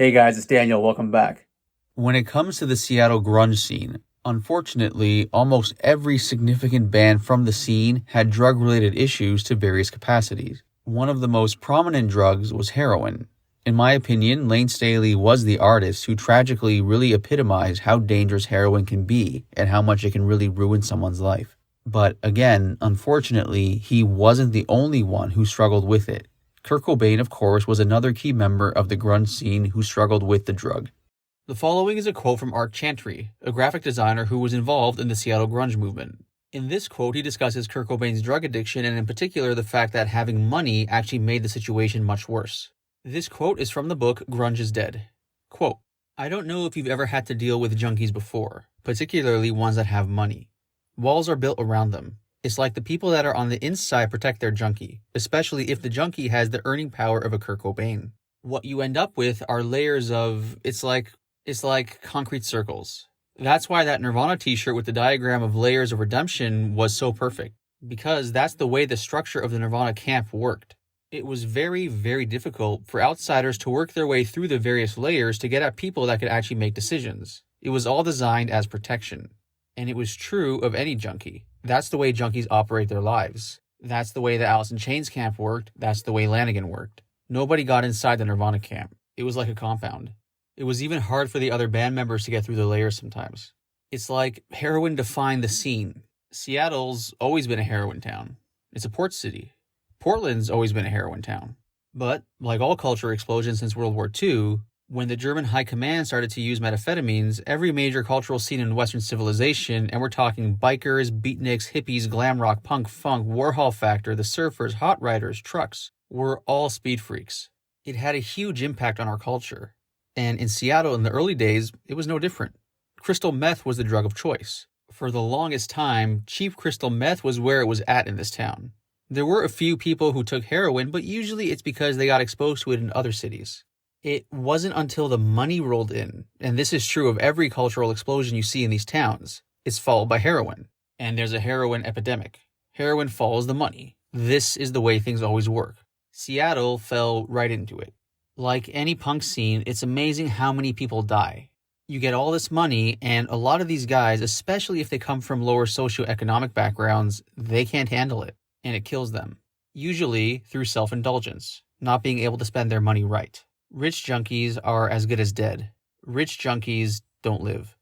Hey guys, it's Daniel. Welcome back. When it comes to the Seattle grunge scene, unfortunately, almost every significant band from the scene had drug-related issues to various capacities. One of the most prominent drugs was heroin. In my opinion, Lane Staley was the artist who tragically really epitomized how dangerous heroin can be and how much it can really ruin someone's life. But again, unfortunately, he wasn't the only one who struggled with it. Kurt Cobain, of course, was another key member of the grunge scene who struggled with the drug. The following is a quote from Art Chantry, a graphic designer who was involved in the Seattle grunge movement. In this quote, he discusses Kurt Cobain's drug addiction and in particular the fact that having money actually made the situation much worse. This quote is from the book Grunge is Dead. Quote, "I don't know if you've ever had to deal with junkies before, particularly ones that have money. Walls are built around them. It's like the people that are on the inside protect their junkie, especially if the junkie has the earning power of a Kurt Cobain. What you end up with are layers of, it's like concrete circles. That's why that Nirvana t-shirt with the diagram of layers of redemption was so perfect, because that's the way the structure of the Nirvana camp worked. It was very, very difficult for outsiders to work their way through the various layers to get at people that could actually make decisions. It was all designed as protection. And it was true of any junkie. That's the way junkies operate their lives. That's the way the Alice in Chains camp worked. That's the way Lanigan worked. Nobody got inside the Nirvana camp. It was like a compound. It was even hard for the other band members to get through the layers sometimes. It's like heroin defined the scene. Seattle's always been a heroin town. It's a port city. Portland's always been a heroin town. But, like all culture explosions since World War II, when the German high command started to use methamphetamines, every major cultural scene in Western civilization, and we're talking bikers, beatniks, hippies, glam rock, punk, funk, Warhol Factor, the surfers, hot riders, trucks, were all speed freaks. It had a huge impact on our culture. And in Seattle in the early days, it was no different. Crystal meth was the drug of choice. For the longest time, cheap crystal meth was where it was at in this town. There were a few people who took heroin, but usually it's because they got exposed to it in other cities. It wasn't until the money rolled in, and this is true of every cultural explosion you see in these towns, it's followed by heroin. And there's a heroin epidemic. Heroin follows the money. This is the way things always work. Seattle fell right into it. Like any punk scene, it's amazing how many people die. You get all this money, and a lot of these guys, especially if they come from lower socioeconomic backgrounds, they can't handle it, and it kills them. Usually through self-indulgence, not being able to spend their money right. Rich junkies are as good as dead. Rich junkies don't live.